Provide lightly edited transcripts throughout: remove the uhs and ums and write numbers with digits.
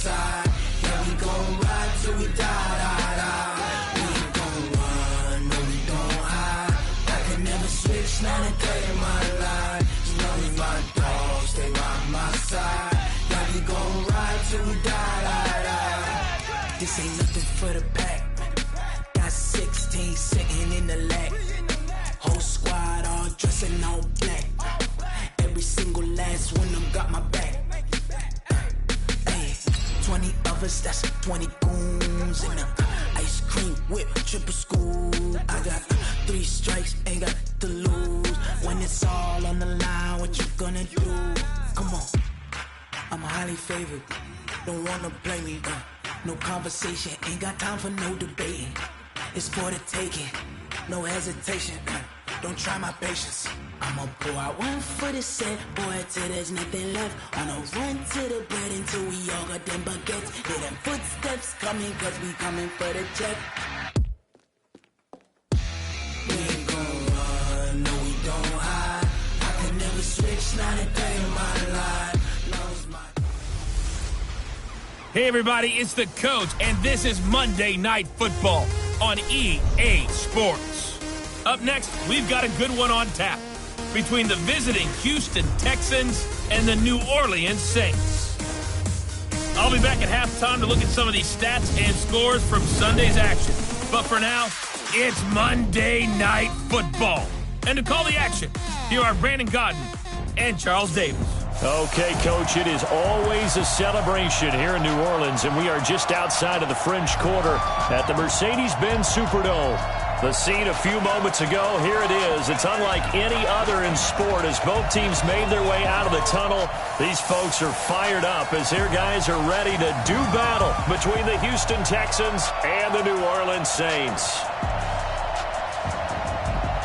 side. Yeah, we gon' ride till we die, die, die. We ain't gon' run, no, we don't hide. I can never switch, now to day in my life. As long as my dogs stay by my side. Yeah, we gon' ride till we die, die, die. This ain't nothing for the pack. Got 16 sitting in the lag. Whole squad all dressing all black. Every single last one of them got my back. Hey, 20 of us, that's 20 goons in the ice cream whip, triple scoop. I got 3 strikes, ain't got to lose. When it's all on the line, what you gonna do? Come on, I'm highly favored. Don't wanna play me, no conversation, ain't got time for no debating. It's for the taking, no hesitation. Don't try my patience. I'ma pour out one for the set, boy, till there's nothing left. On a run to the bread until we all got them baguettes. Hear them footsteps coming, cause we coming for the check. We ain't gon' run, no, we don't hide. I can never switch, not a day in my life. Hey everybody, it's the coach, and this is Monday Night Football on EA Sports. Up next, we've got a good one on tap between the visiting Houston Texans and the New Orleans Saints. I'll be back at halftime to look at some of these stats and scores from Sunday's action. But for now, it's Monday Night Football. And to call the action, here are Brandon Godden and Charles Davis. Okay, Coach, it is always a celebration here in New Orleans, and we are just outside of the French Quarter at the Mercedes-Benz Superdome. The scene a few moments ago, here it is. It's unlike any other in sport as both teams made their way out of the tunnel. These folks are fired up as their guys are ready to do battle between the Houston Texans and the New Orleans Saints.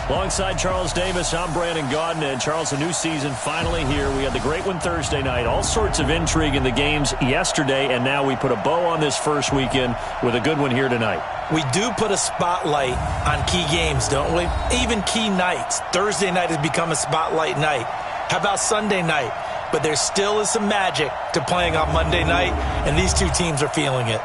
Alongside Charles Davis, I'm Brandon Gaudin. And Charles, a new season finally here. We had the great one Thursday night. All sorts of intrigue in the games yesterday, and now we put a bow on this first weekend with a good one here tonight. We do put a spotlight on key games, don't we? Even key nights. Thursday night has become a spotlight night. How about Sunday night? But there still is some magic to playing on Monday night, and these two teams are feeling it.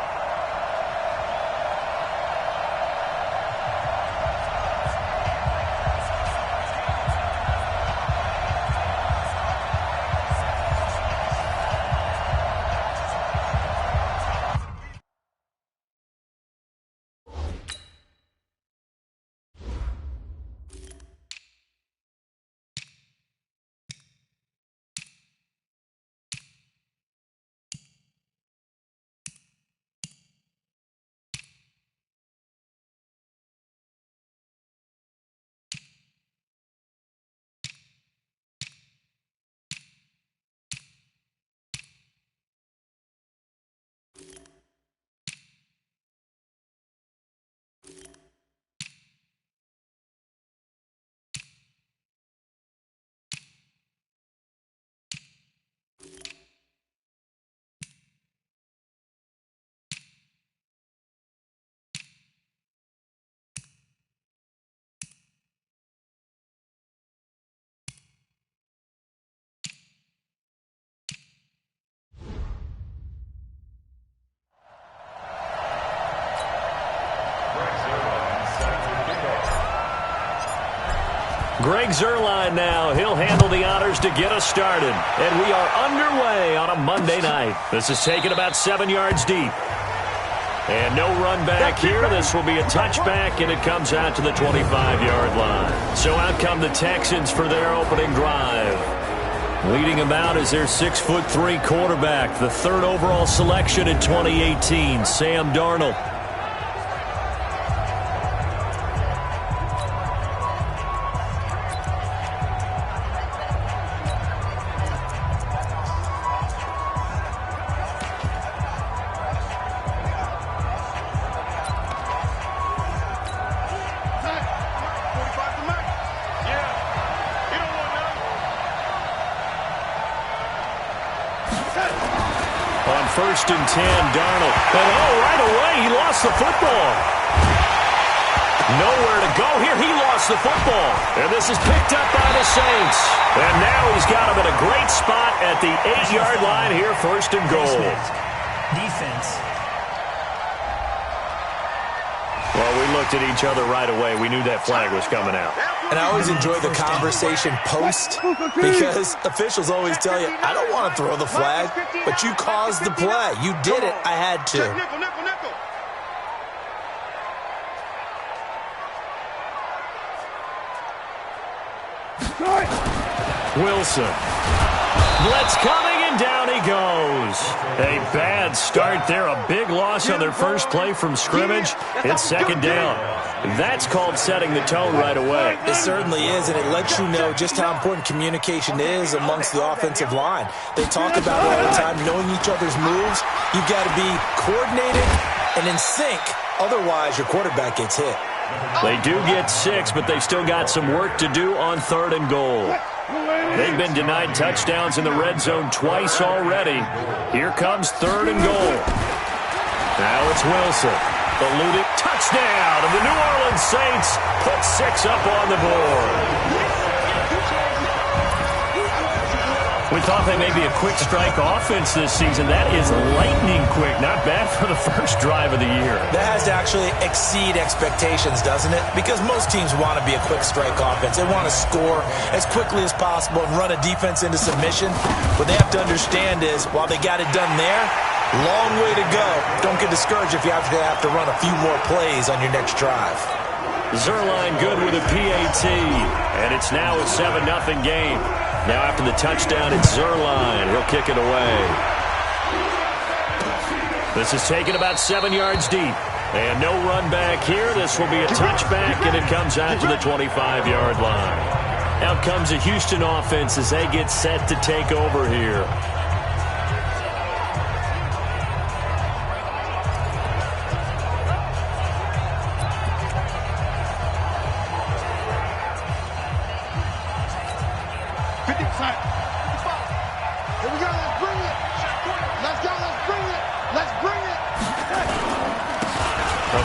Greg Zuerlein now. He'll handle the honors to get us started. And we are underway on a Monday night. This is taken about 7 yards deep. And no run back here. This will be a touchback, and it comes out to the 25-yard line. So out come the Texans for their opening drive. Leading them out is their 6'3" quarterback, the 3rd overall selection in 2018, Sam Darnold. On 1st and 10, Darnold. And right away, he lost the football. Nowhere to go here. He lost the football. And this is picked up by the Saints. And now he's got him in a great spot at the 8-yard line here, 1st and goal. Defense. Well, we looked at each other right away. We knew that flag was coming out. And I always enjoy the conversation post because officials always tell you, I don't want to throw the flag, but you caused the play. You did it. I had to. Wilson. Blitz coming, and down he goes. A bad start there. A big loss on their first play from scrimmage. It's second down. That's called setting the tone right away. It certainly is, and it lets you know just how important communication is amongst the offensive line. They talk about it all the time, knowing each other's moves. You've got to be coordinated and in sync. Otherwise, your quarterback gets hit. They do get 6, but they've still got some work to do on 3rd and goal. They've been denied touchdowns in the red zone twice already. Here comes 3rd and goal. Now it's Wilson. Eluding touchdown, and the New Orleans Saints put 6 up on the board. We thought they may be a quick strike offense this season. That is lightning quick. Not bad for the first drive of the year. That has to actually exceed expectations, doesn't it? Because most teams want to be a quick strike offense. They want to score as quickly as possible and run a defense into submission. What they have to understand is, while they got it done there, long way to go. Don't get discouraged if you have to run a few more plays on your next drive. Zuerlein good with a PAT, and it's now a 7-0 game. Now after the touchdown, it's Zuerlein. He'll kick it away. This is taken about 7 yards deep. And no run back here. This will be a touchback, and it comes out to the 25-yard line. Out comes the Houston offense as they get set to take over here.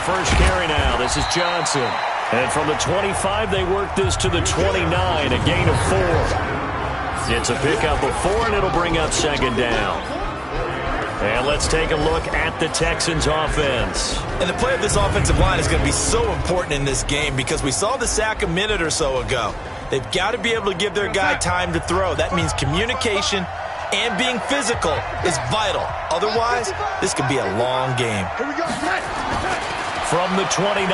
First carry now. This is Johnson. And from the 25, they work this to the 29, a gain of 4. It's a pickup of 4, and it'll bring up second down. And let's take a look at the Texans offense. And the play of this offensive line is going to be so important in this game because we saw the sack a minute or so ago. They've got to be able to give their guy time to throw. That means communication and being physical is vital. Otherwise, this could be a long game. Here we go. From the 29,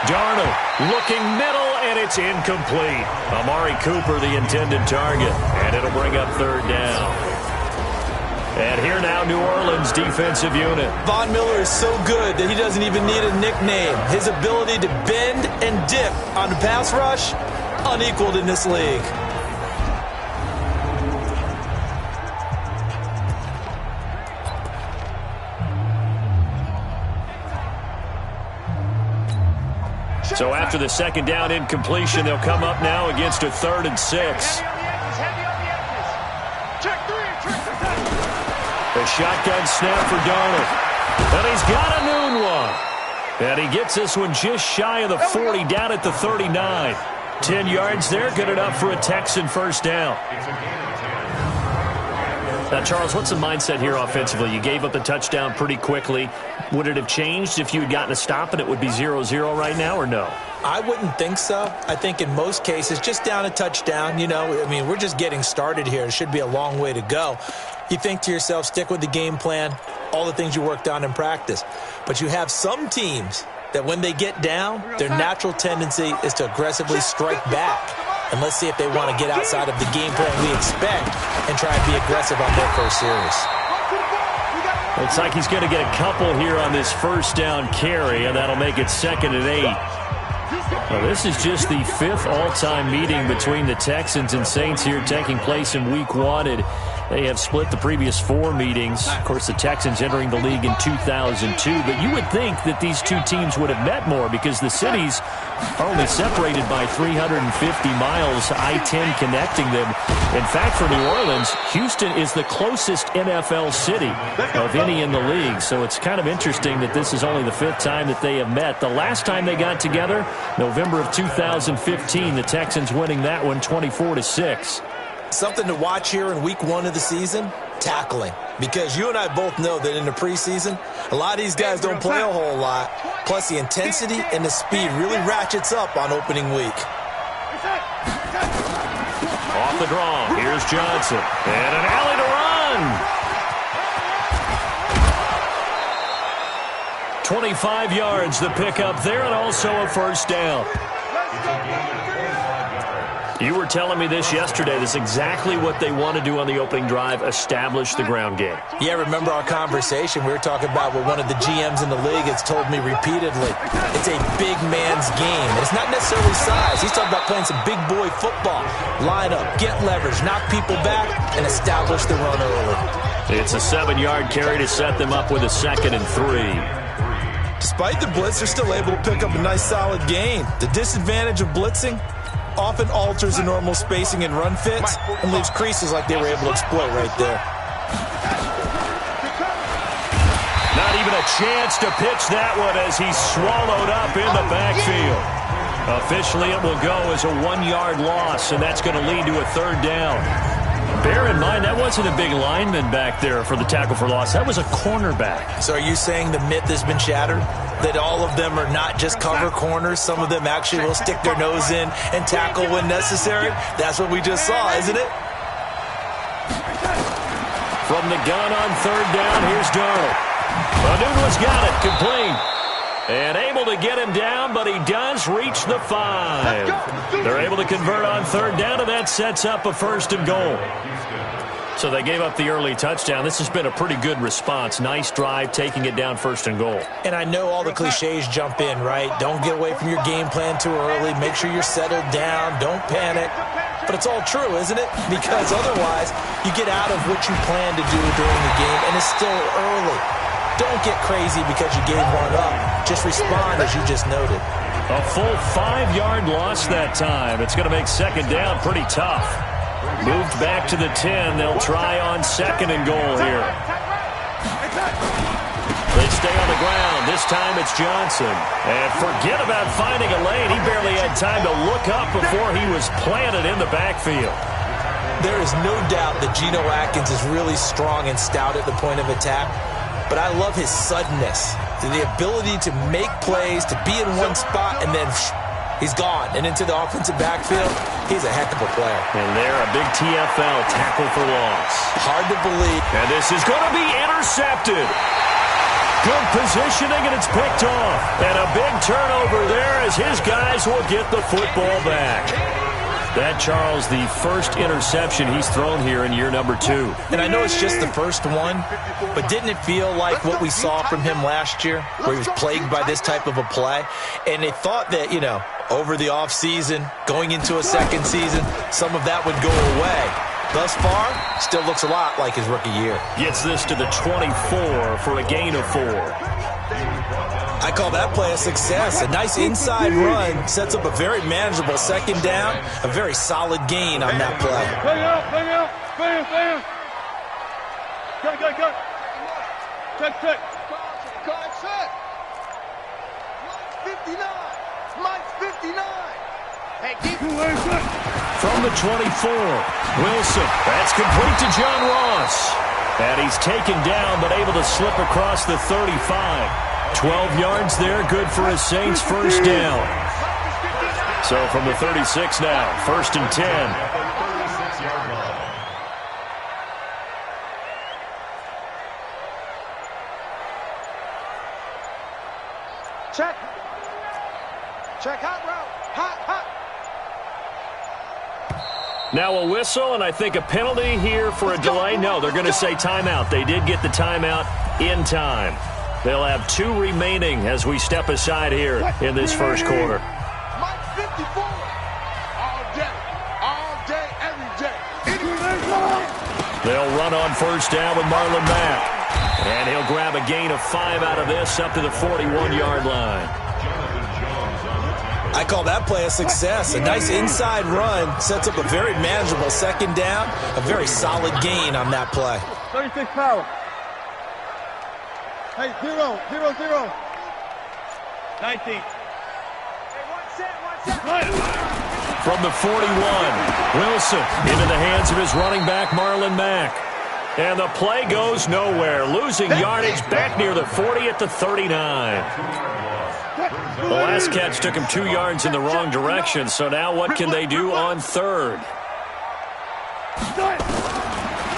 Darnold looking middle, and it's incomplete. Amari Cooper, the intended target, and it'll bring up third down. And here now, New Orleans defensive unit. Von Miller is so good that he doesn't even need a nickname. His ability to bend and dip on the pass rush, unequaled in this league. So after the second down incompletion, they'll come up now against a 3rd and 6. The shotgun snap for Darnold. And he's got a noon one. And he gets this one just shy of the 40, down at the 39. 10 yards there, good enough for a Texan first down. Now, Charles, what's the mindset here offensively? You gave up the touchdown pretty quickly. Would it have changed if you had gotten a stop and it would be 0-0 right now, or no? I wouldn't think so. I think in most cases, just down a touchdown, we're just getting started here. It should be a long way to go. You think to yourself, stick with the game plan, all the things you worked on in practice. But you have some teams that when they get down, their natural tendency is to aggressively strike back. And let's see if they want to get outside of the game plan we expect and try and be aggressive on their first series. Looks like he's going to get a couple here on this first down carry, and that'll make it 2nd and 8. Well, this is just the 5th all-time meeting between the Texans and Saints here taking place in Week 1. They have split the previous 4 meetings. Of course, the Texans entering the league in 2002. But you would think that these two teams would have met more because the cities are only separated by 350 miles, I-10 connecting them. In fact, for New Orleans, Houston is the closest NFL city of any in the league. So it's kind of interesting that this is only the 5th time that they have met. The last time they got together, November of 2015, the Texans winning that one 24-6. Something to watch here in Week 1 of the season. tackling. Because you and I both know that in the preseason, a lot of these guys don't play a whole lot. Plus, the intensity and the speed really ratchets up on opening week. Off the draw, here's Johnson. And an alley to run. 25 yards the pickup there, and also a first down. You were telling me this yesterday. This is exactly what they want to do on the opening drive, establish the ground game. Yeah, remember our conversation? We were talking about what one of the GMs in the league has told me repeatedly. It's a big man's game. It's not necessarily size. He's talking about playing some big boy football. Line up, get leverage, knock people back, and establish the run early. It's a 7-yard carry to set them up with a 2nd and 3. Despite the blitz, they're still able to pick up a nice solid gain. The disadvantage of blitzing often alters the normal spacing and run fits and leaves creases like they were able to exploit right there. Not even a chance to pitch that one as he's swallowed up in the backfield. Officially, it will go as a 1-yard loss, and that's going to lead to a 3rd down. Bear in mind, that wasn't a big lineman back there for the tackle for loss. That was a cornerback. So are you saying the myth has been shattered? That all of them are not just cover corners? Some of them actually will stick their nose in and tackle when necessary? That's what we just saw, isn't it? From the gun on 3rd down, here's Darnold. Anuno's got it, complete. And able to get him down, but he does reach the 5. They're able to convert on 3rd down, and that sets up a 1st and goal. So they gave up the early touchdown. This has been a pretty good response. Nice drive, taking it down 1st and goal. And I know all the cliches jump in, right? Don't get away from your game plan too early. Make sure you're settled down. Don't panic. But it's all true, isn't it? Because otherwise, you get out of what you plan to do during the game, and it's still early. Don't get crazy because you gave one up. Just respond as you just noted. A full 5-yard loss that time. It's going to make 2nd down pretty tough. Moved back to the 10. They'll try on 2nd and goal here. They stay on the ground. This time it's Johnson. And forget about finding a lane. He barely had time to look up before he was planted in the backfield. There is no doubt that Geno Atkins is really strong and stout at the point of attack. But I love his suddenness, the ability to make plays, to be in one spot, and then he's gone. And into the offensive backfield, he's a heck of a player. And there, a big TFL tackle for loss. Hard to believe. And this is going to be intercepted. Good positioning, and it's picked off. And a big turnover there as his guys will get the football back. That, Charles, the first interception he's thrown here in year number 2. And I know it's just the first one, but didn't it feel like what we saw from him last year, where he was plagued by this type of a play? And they thought that, you know, over the offseason, going into a second season, some of that would go away. Thus far, still looks a lot like his rookie year. Gets this to the 24 for a gain of 4. I call that play a success. A nice inside run sets up a very manageable 2nd down, a very solid gain on that play. Bring out, bam. Go. Check. Mike's 59. Hey, keep From the 24, Wilson. That's complete to John Ross. And he's taken down, but able to slip across the 35. 12 yards there, good for a Saints 1st down. So from the 36 now, 1st and 10. Check, hot route, hot. Now a whistle, and I think a penalty here for a delay. No, they're going to say timeout. They did get the timeout in time. They'll have 2 remaining as we step aside here in this first quarter. Mike 54. All day, every day. They'll run on 1st down with Marlon Mack. And he'll grab a gain of 5 out of this up to the 41-yard line. I call that play a success. A nice inside run sets up a very manageable 2nd down, a very solid gain on that play. 36 power. Hey, 0. 19. From the 41, Wilson into the hands of his running back, Marlon Mack. And the play goes nowhere, losing yardage back near the 40 at the 39. The last catch took him 2 yards in the wrong direction, so now what can they do on third?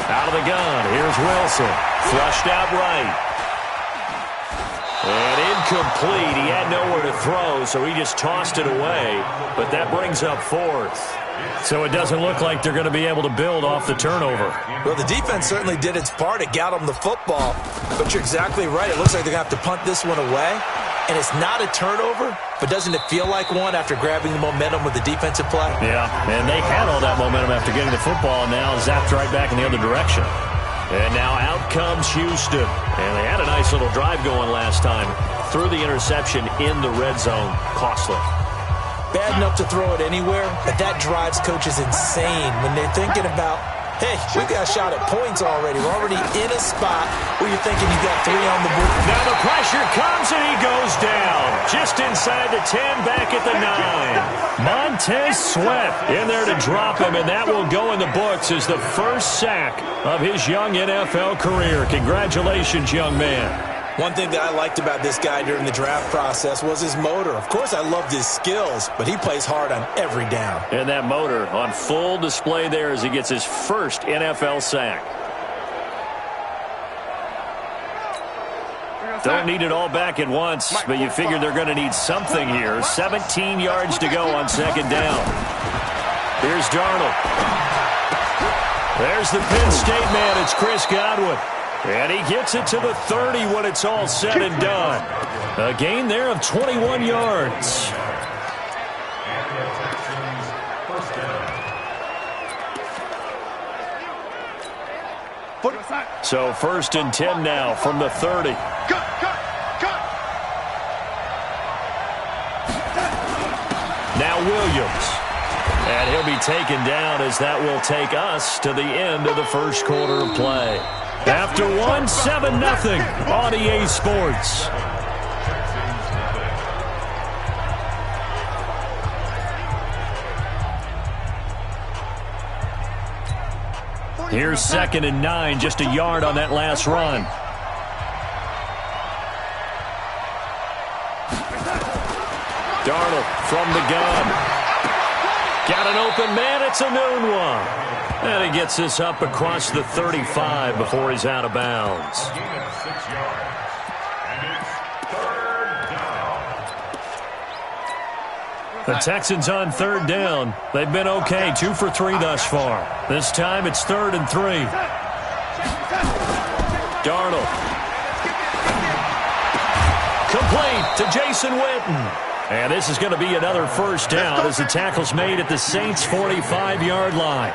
Out of the gun, here's Wilson. Flushed out right. And incomplete. He had nowhere to throw, so he just tossed it away. But that brings up fourth. So it doesn't look like they're going to be able to build off the turnover. Well, the defense certainly did its part. It got them the football. But you're exactly right. It looks like they're going to have to punt this one away. And it's not a turnover, but doesn't it feel like one after grabbing the momentum with the defensive play? Yeah, and they had all that momentum after getting the football, and now zapped right back in the other direction. And now out comes Houston. And they had a nice little drive going last time. Threw the interception in the red zone. Costly. Bad enough to throw it anywhere, but that drives coaches insane when they're thinking about, hey, we got a shot at points already. We're already in a spot where you're thinking you got 3 on the board. Now the pressure comes and he goes down. Just inside the 10, back at the 9. Montez Sweat in there to drop him, and that will go in the books as the first sack of his young NFL career. Congratulations, young man. One thing that I liked about this guy during the draft process was his motor. Of course, I loved his skills, but he plays hard on every down. And that motor on full display there as he gets his first NFL sack. Don't need it all back at once, but you figure they're going to need something here. 17 yards to go on second down. Here's Darnold. There's the Penn State man. It's Chris Godwin. And he gets it to the 30 when it's all said and done. A gain there of 21 yards. So 1st and 10 now from the 30. Now Williams. And he'll be taken down as that will take us to the end of the first quarter of play. After 1, 7-0 on EA Sports. Here's 2nd and 9, just a yard on that last run. Darnold from the gun. Got an open man, it's a noon one. And he gets this up across the 35 before he's out of bounds. The Texans on 3rd down. They've been okay, 2 for 3 thus far. This time it's 3rd and 3. Darnold. Complete to Jason Witten. And this is going to be another first down as the tackle's made at the Saints' 45-yard line.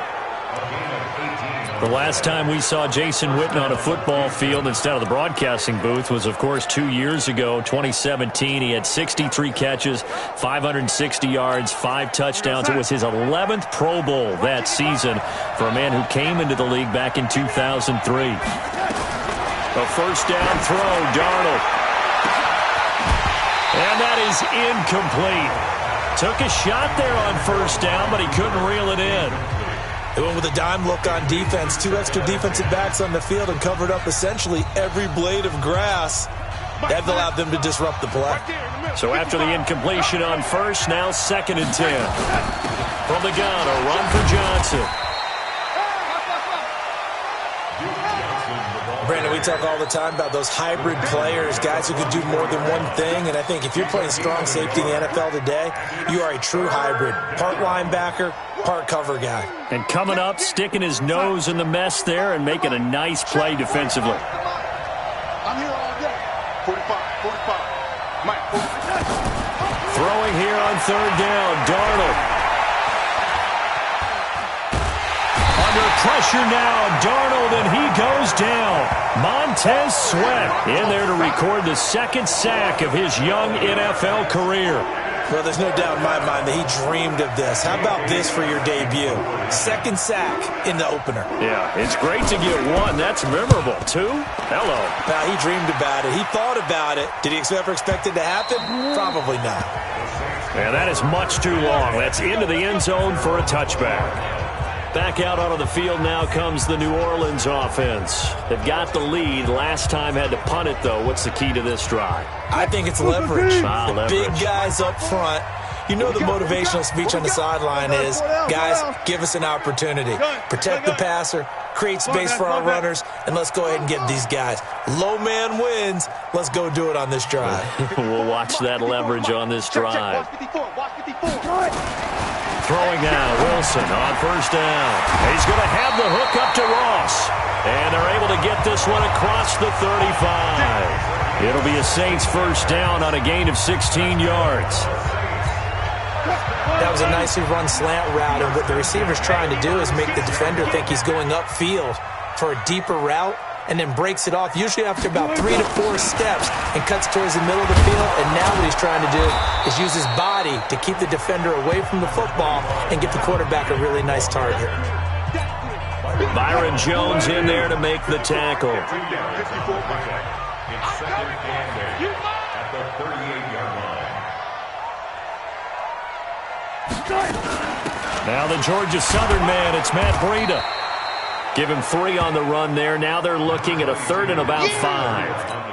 The last time we saw Jason Witten on a football field instead of the broadcasting booth was, of course, 2 years ago, 2017. He had 63 catches, 560 yards, 5 touchdowns. It was his 11th Pro Bowl that season for a man who came into the league back in 2003. A first down throw, Darnold. And that is incomplete. Took a shot there on first down, but he couldn't reel it in. They went with a dime look on defense. 2 extra defensive backs on the field and covered up essentially every blade of grass. That allowed them to disrupt the play. So after the incompletion on first, now 2nd and 10. From the gun, a run for Johnson. Brandon, we talk all the time about those hybrid players, guys who could do more than one thing. And I think if you're playing strong safety in the NFL today, you are a true hybrid. Part linebacker, part cover guy. And coming up, sticking his nose in the mess there and making a nice play defensively. I'm here all day. 45. Mike, 45. Throwing here on 3rd down, Darnold. Under pressure now, Darnold, and he goes down. Montez Sweat in there to record the 2nd sack of his young NFL career. Well, there's no doubt in my mind that he dreamed of this. How about this for your debut? 2nd sack in the opener. Yeah, it's great to get 1. That's memorable. 2? Hello. Now, he dreamed about it. He thought about it. Did he ever expect it to happen? Probably not. Yeah, that is much too long. That's into the end zone for a touchback. Back out onto the field now comes the New Orleans offense. They've got the lead. Last time had to punt it, though. What's the key to this drive? I think it's leverage. Leverage. Big guys up front. You know the motivational speech on the sideline is, guys, give us an opportunity. Protect the passer, create space for our runners, and let's go ahead and get these guys. Low man wins. Let's go do it on this drive. We'll watch that leverage on this drive. Throwing now, Wilson on first down. He's going to have the hook up to Ross. And they're able to get this one across the 35. It'll be a Saints first down on a gain of 16 yards. That was a nicely run slant route, and what the receiver's trying to do is make the defender think he's going upfield for a deeper route, and then breaks it off, usually after about 3 to 4 steps, and cuts towards the middle of the field. And now what he's trying to do is use his body to keep the defender away from the football and get the quarterback a really nice target. Byron Jones in there to make the tackle. Now the Georgia Southern man, it's Matt Breida. Give him 3 on the run there. Now they're looking at a 3rd and about 5.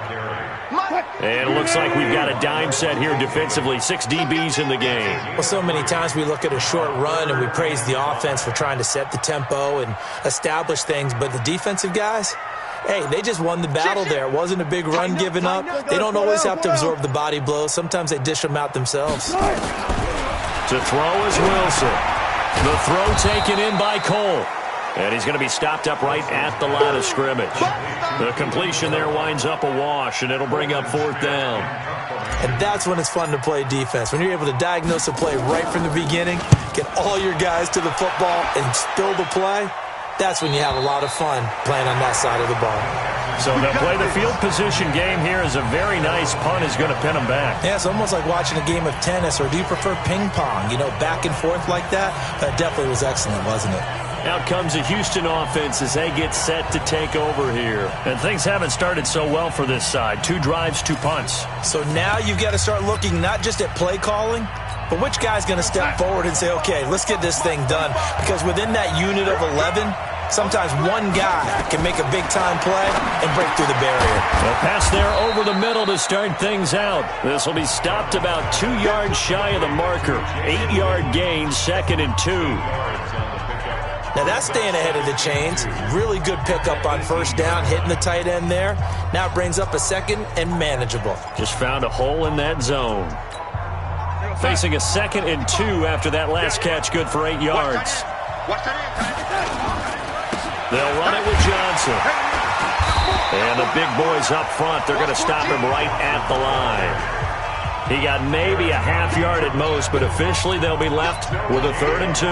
And it looks like we've got a dime set here defensively. 6 DBs in the game. Well, so many times we look at a short run and we praise the offense for trying to set the tempo and establish things. But the defensive guys, hey, they just won the battle there. It wasn't a big run given up. They don't always have to absorb the body blows. Sometimes they dish them out themselves. To throw is Wilson. The throw taken in by Cole. And he's going to be stopped up right at the line of scrimmage. The completion there winds up a wash, and it'll bring up 4th down. And that's when it's fun to play defense. When you're able to diagnose a play right from the beginning, get all your guys to the football, and spill the play, that's when you have a lot of fun playing on that side of the ball. So they'll play the field position game here as a very nice punt is going to pin them back. Yeah, it's almost like watching a game of tennis, or do you prefer ping pong? You know, back and forth like that? That definitely was excellent, wasn't it? Out comes the Houston offense as they get set to take over here. And things haven't started so well for this side. 2 drives, 2 punts. So now you've got to start looking not just at play calling, but which guy's going to step forward and say, okay, let's get this thing done. Because within that unit of 11, sometimes one guy can make a big-time play and break through the barrier. A pass there over the middle to start things out. This will be stopped about 2 yards shy of the marker. 8-yard gain, 2nd and 2. Now that's staying ahead of the chains. Really good pickup on first down, hitting the tight end there. Now it brings up a 2nd and manageable. Just found a hole in that zone. Facing a 2nd and 2 after that last catch, good for 8 yards. They'll run it with Johnson. And the big boys up front, they're going to stop him right at the line. He got maybe a half yard at most, but officially they'll be left with a 3rd and 2.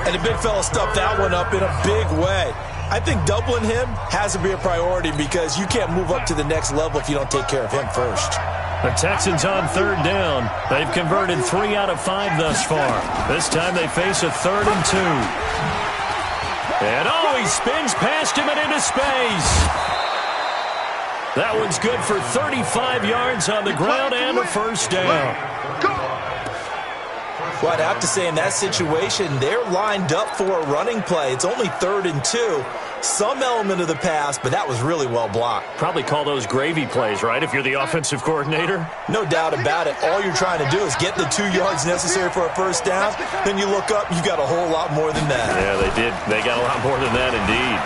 And the big fella stuffed that one up in a big way. I think doubling him has to be a priority because you can't move up to the next level if you don't take care of him first. The Texans on 3rd down. They've converted 3 out of 5 thus far. This time they face a 3rd and 2. And he spins past him and into space. That one's good for 35 yards on the ground and a first down. Well, I'd have to say in that situation, they're lined up for a running play. It's only 3rd and 2. Some element of the pass, but that was really well blocked. Probably call those gravy plays, right, if you're the offensive coordinator? No doubt about it. All you're trying to do is get the 2 yards necessary for a first down. Then you look up, you got a whole lot more than that. Yeah, they did. They got a lot more than that, indeed.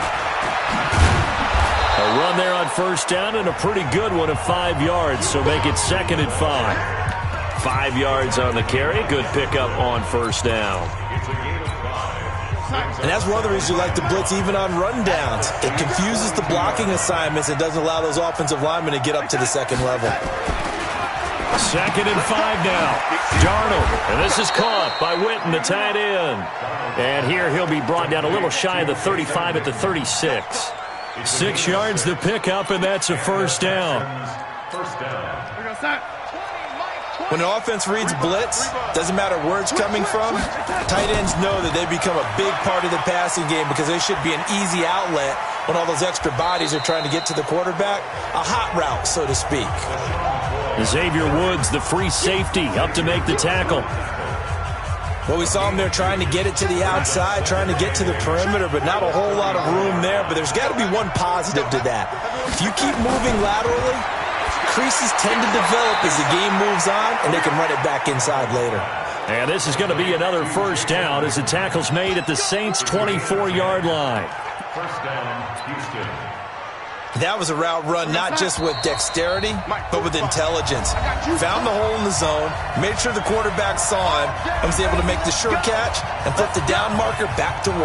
A run there on first down and a pretty good one of 5 yards, so make it 2nd and 5. 5 yards on the carry. Good pickup on first down. And that's one of the reasons you like to blitz even on rundowns. It confuses the blocking assignments. It doesn't allow those offensive linemen to get up to the second level. 2nd and 5 now. Darnold, and this is caught by Witten, the tight end. And here he'll be brought down a little shy of the 35 at the 36. 6 yards the pickup, and that's a first down. When an offense reads blitz, doesn't matter where it's coming from, tight ends know that they become a big part of the passing game because they should be an easy outlet when all those extra bodies are trying to get to the quarterback. A hot route, so to speak. Xavier Woods, the free safety, up to make the tackle. Well, we saw him there trying to get it to the outside, trying to get to the perimeter, but not a whole lot of room there. But there's got to be one positive to that. If you keep moving laterally, creases tend to develop as the game moves on, and they can run it back inside later. And this is going to be another first down as the tackle's made at the Saints' 24-yard line. First down, Houston. That was a route run not just with dexterity, but with intelligence. Found the hole in the zone, made sure the quarterback saw him, and was able to make the sure catch and flip the down marker back to 1.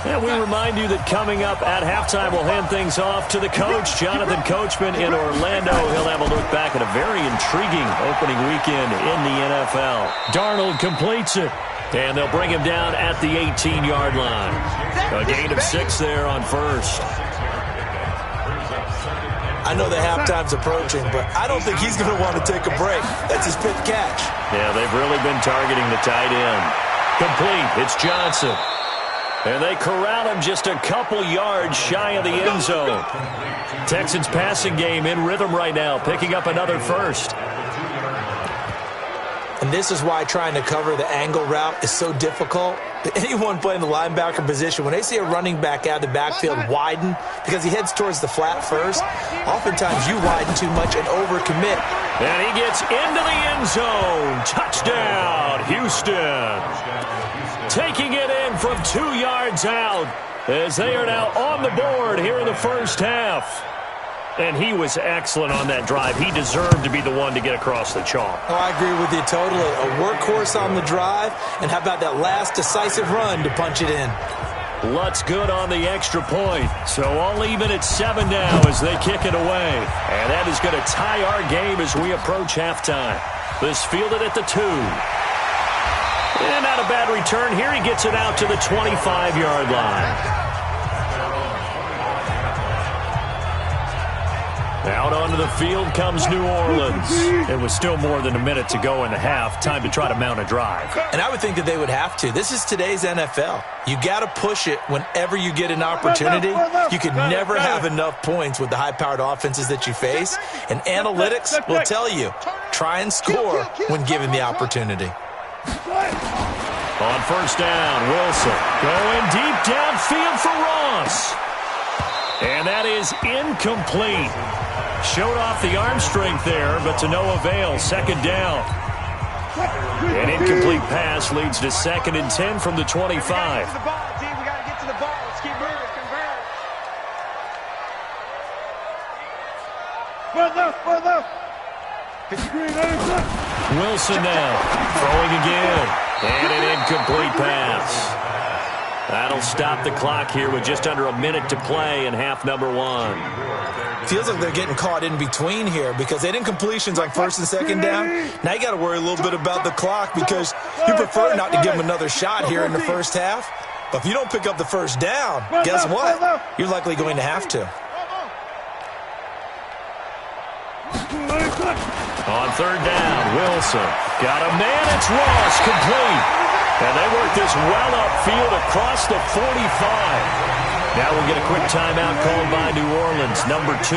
And we remind you that coming up at halftime, we'll hand things off to the coach, Jonathan Coachman in Orlando. He'll have a look back at a very intriguing opening weekend in the NFL. Darnold completes it, and they'll bring him down at the 18-yard line. A gain of 6 there on first. I know the halftime's approaching, but I don't think he's going to want to take a break. That's his 5th catch. Yeah, they've really been targeting the tight end. Complete. It's Johnson. And they corral him just a couple yards shy of the end zone. Texans passing game in rhythm right now, picking up another first. And this is why trying to cover the angle route is so difficult. Anyone playing the linebacker position, when they see a running back out of the backfield widen because he heads towards the flat first, oftentimes you widen too much and overcommit. And he gets into the end zone. Touchdown, Houston. Taking it in from 2 yards out as they are now on the board here in the first half. And he was excellent on that drive. He deserved to be the one to get across the chalk. Oh, I agree with you totally. A workhorse on the drive, and how about that last decisive run to punch it in? Lutz good on the extra point. So all even at 7 now as they kick it away. And that is going to tie our game as we approach halftime. This fielded at the 2. And not a bad return here. He gets it out to the 25-yard line. Out onto the field comes New Orleans. It was still more than a minute to go in the half. Time to try to mount a drive. And I would think that they would have to. This is today's NFL. You got to push it whenever you get an opportunity. You can never have enough points with the high-powered offenses that you face. And analytics will tell you, try and score when given the opportunity. On first down, Wilson going deep downfield for Ross. And that is incomplete. Showed off the arm strength there, but to no avail. Second down. An incomplete pass leads to 2nd and 10 from the 25. Wilson now throwing again. And an incomplete pass. That'll stop the clock here with just under a minute to play in half number 1. Feels like they're getting caught in between here because they didn't completions on 1st and 2nd down. Now you got to worry a little bit about the clock because you prefer not to give them another shot here in the first half. But if you don't pick up the first down, guess what? You're likely going to have to. On 3rd down, Wilson got a man. It's Ross, complete. And they work this well upfield across the 45. Now we'll get a quick timeout called by New Orleans, number 2,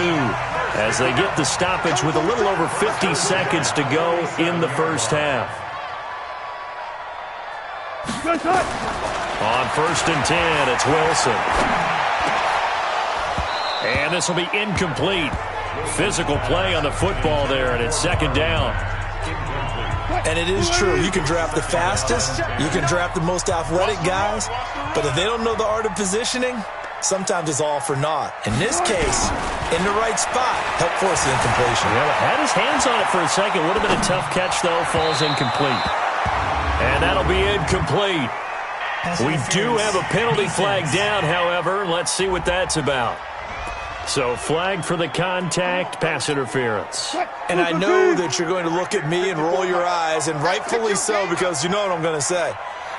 as they get the stoppage with a little over 50 seconds to go in the first half. On 1st and 10, it's Wilson. And this will be incomplete. Physical play on the football there, and it's 2nd down. And it is true. You can draft the fastest. You can draft the most athletic guys. But if they don't know the art of positioning, sometimes it's all for naught. In this case, in the right spot, help force the incompletion. Well, had his hands on it for a second. Would have been a tough catch, though. Falls incomplete. And that'll be incomplete. We do have a penalty flag down, however. Let's see what that's about. So flag for the contact, pass interference. And I know that you're going to look at me and roll your eyes, and rightfully so, because you know what I'm going to say.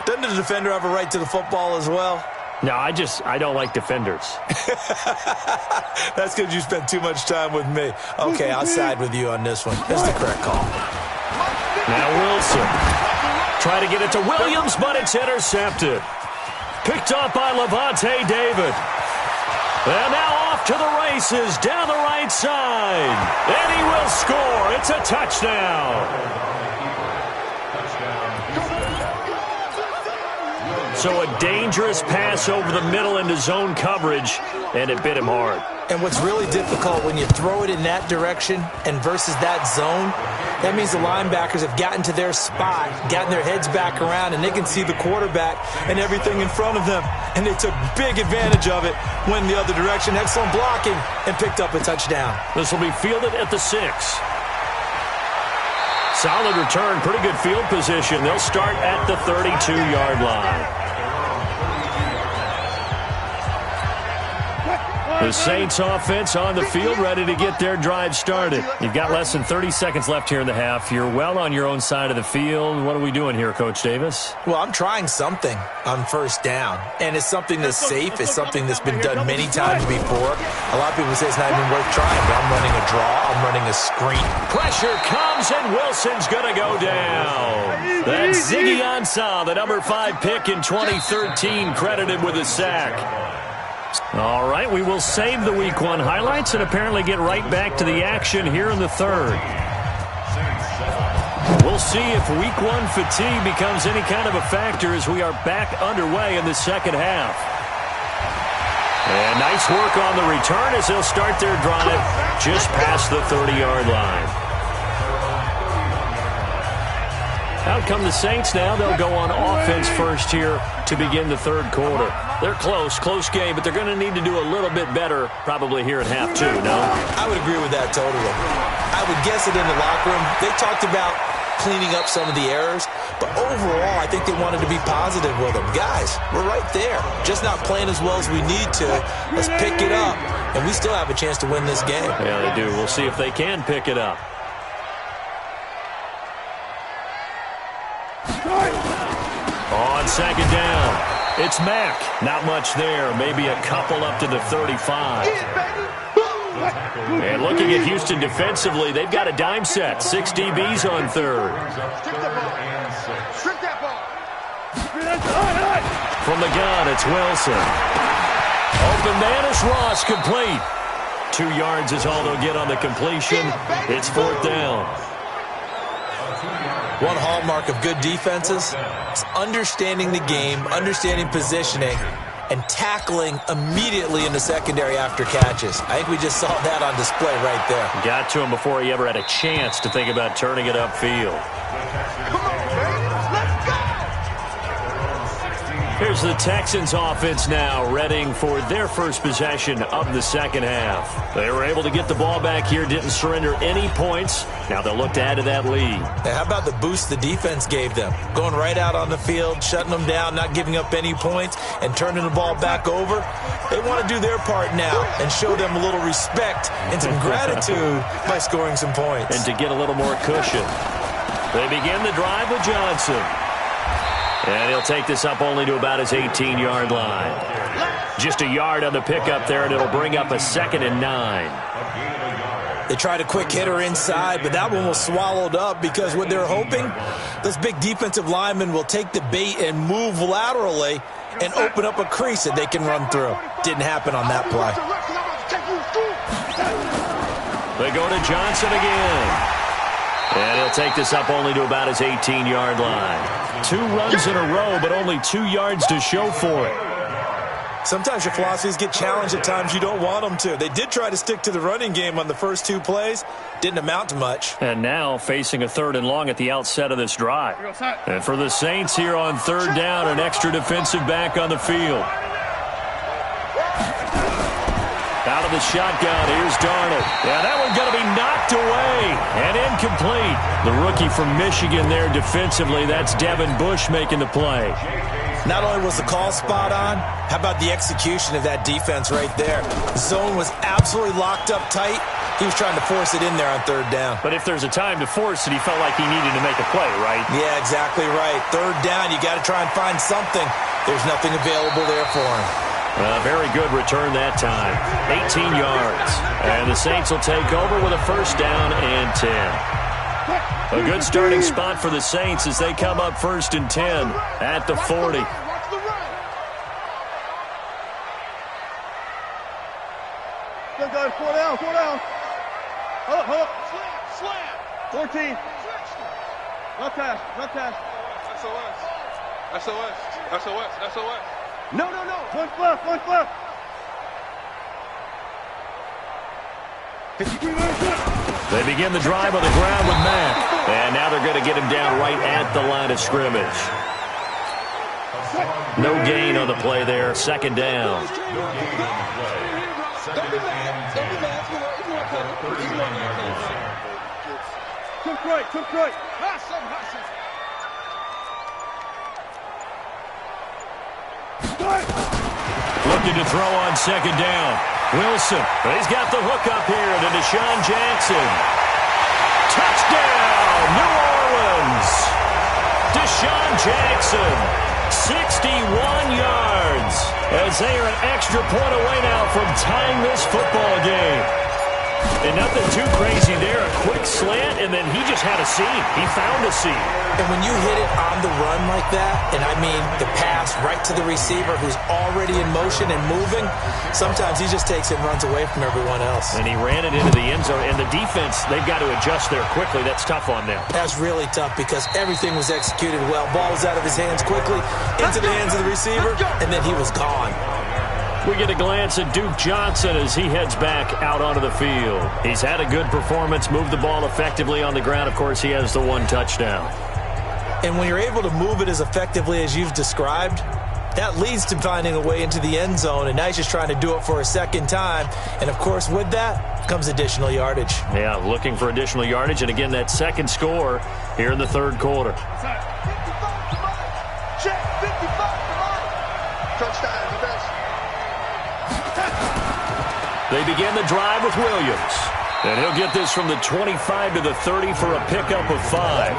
Doesn't the defender have a right to the football as well? No, I don't like defenders. That's because you spend too much time with me. Okay, I'll side with you on this one. That's the correct call. Now Wilson. Try to get it to Williams, but it's intercepted. Picked up by Levante David. And now off off to the races down the right side. And he will score. It's a touchdown. So a dangerous pass over the middle into zone coverage, and it bit him hard. And what's really difficult when you throw it in that direction and versus that zone, that means the linebackers have gotten to their spot, gotten their heads back around, and they can see the quarterback and everything in front of them. And they took big advantage of it, went the other direction, excellent blocking, and picked up a touchdown. This will be fielded at the 6. Solid return, pretty good field position. They'll start at the 32-yard line. The Saints offense on the field, ready to get their drive started. You've got less than 30 seconds left here in the half. You're well on your own side of the field. What are we doing here, Coach Davis? Well, I'm trying something on first down, and it's something that's safe. It's something that's been done many times before. A lot of people say it's not even worth trying, but I'm running a draw. I'm running a screen. Pressure comes, and Wilson's going to go down. That's Ziggy Ansah, the number 5 pick in 2013, credited with a sack. All right, we will save the Week 1 highlights and apparently get right back to the action here in the third. We'll see if Week 1 fatigue becomes any kind of a factor as we are back underway in the second half. And nice work on the return as they'll start their drive just past the 30-yard line. Out come the Saints now. They'll go on offense first here to begin the third quarter. They're close game, but they're going to need to do a little bit better probably here at half 2, no? I would agree with that totally. I would guess it in the locker room. They talked about cleaning up some of the errors, but overall I think they wanted to be positive with them. Guys, we're right there. Just not playing as well as we need to. Let's pick it up, and we still have a chance to win this game. Yeah, they do. We'll see if they can pick it up. On second down, it's Mack. Not much there. Maybe a couple up to the 35. And looking at Houston defensively, they've got a dime set. 6 DBs on third. From the gun, it's Wilson. Open man is Ross, complete. 2 yards is all they'll get on the completion. It's fourth down. One hallmark of good defenses is understanding the game, understanding positioning, and tackling immediately in the secondary after catches. I think we just saw that on display right there. Got to him before he ever had a chance to think about turning it upfield. Here's the Texans offense now, readying for their first possession of the second half. They were able to get the ball back here, didn't surrender any points. Now they'll look to add to that lead. Now, how about the boost the defense gave them? Going right out on the field, shutting them down, not giving up any points, and turning the ball back over. They want to do their part now and show them a little respect and some gratitude by scoring some points. And to get a little more cushion. They begin the drive with Johnson. And he'll take this up only to about his 18-yard line. Just a yard on the pickup there, and it'll bring up a 2nd and 9. They tried a quick hitter inside, but that one was swallowed up because what they're hoping, those big defensive linemen will take the bait and move laterally and open up a crease that they can run through. Didn't happen on that play. They go to Johnson again. And he'll take this up only to about his 18-yard line. 2 runs in a row, but only 2 yards to show for it. Sometimes your philosophies get challenged at times you don't want them to. They did try to stick to the running game on the first 2 plays. Didn't amount to much. And now facing a 3rd and long at the outset of this drive. And for the Saints here on 3rd down, an extra defensive back on the field. Out of the shotgun, here's Darnold. Yeah, that one's going to be knocked away and incomplete. The rookie from Michigan there defensively. That's Devin Bush making the play. Not only was the call spot on, how about the execution of that defense right there? The zone was absolutely locked up tight. He was trying to force it in there on 3rd down. But if there's a time to force it, he felt like he needed to make a play, right? Yeah, exactly right. 3rd down, you got to try and find something. There's nothing available there for him. Very good return that time. 18 yards. And the Saints will take over with a 1st down and 10. A good starting spot for the Saints as they come up 1st and 10 at the 40. Good, good. 4 down, 4 down. Up. Slam. 14. Left hash. SOS. No. One flip. 53 minutes. They begin the drive on the ground with Matt. And now they're going to get him down right at the line of scrimmage. No gain on the play there. Second down. Took right. Looking to throw on second down. Wilson. He's got the hook up here to Deshaun Jackson. Touchdown, New Orleans. Deshaun Jackson, 61 yards. As they are an extra point away now from tying this football game. And nothing too crazy there. A quick slant, and then he just had a seam. He found a seam. And when you hit it on the run like that, and I mean the pass right to the receiver who's already in motion and moving, sometimes he just takes it and runs away from everyone else. And he ran it into the end zone. And the defense, they've got to adjust there quickly. That's tough on them. That's really tough because everything was executed well. Ball was out of his hands quickly, into the hands of the receiver, and then he was gone. We get a glance at Duke Johnson as he heads back out onto the field. He's had a good performance, moved the ball effectively on the ground. Of course, he has the one touchdown. And when you're able to move it as effectively as you've described, that leads to finding a way into the end zone, and now he's just trying to do it for a second time. And, of course, with that comes additional yardage. Yeah, looking for additional yardage. And, again, that second score here in the third quarter. Check, 55. Touchdown. They begin the drive with Williams. And he'll get this from the 25 to the 30 for a pickup of 5.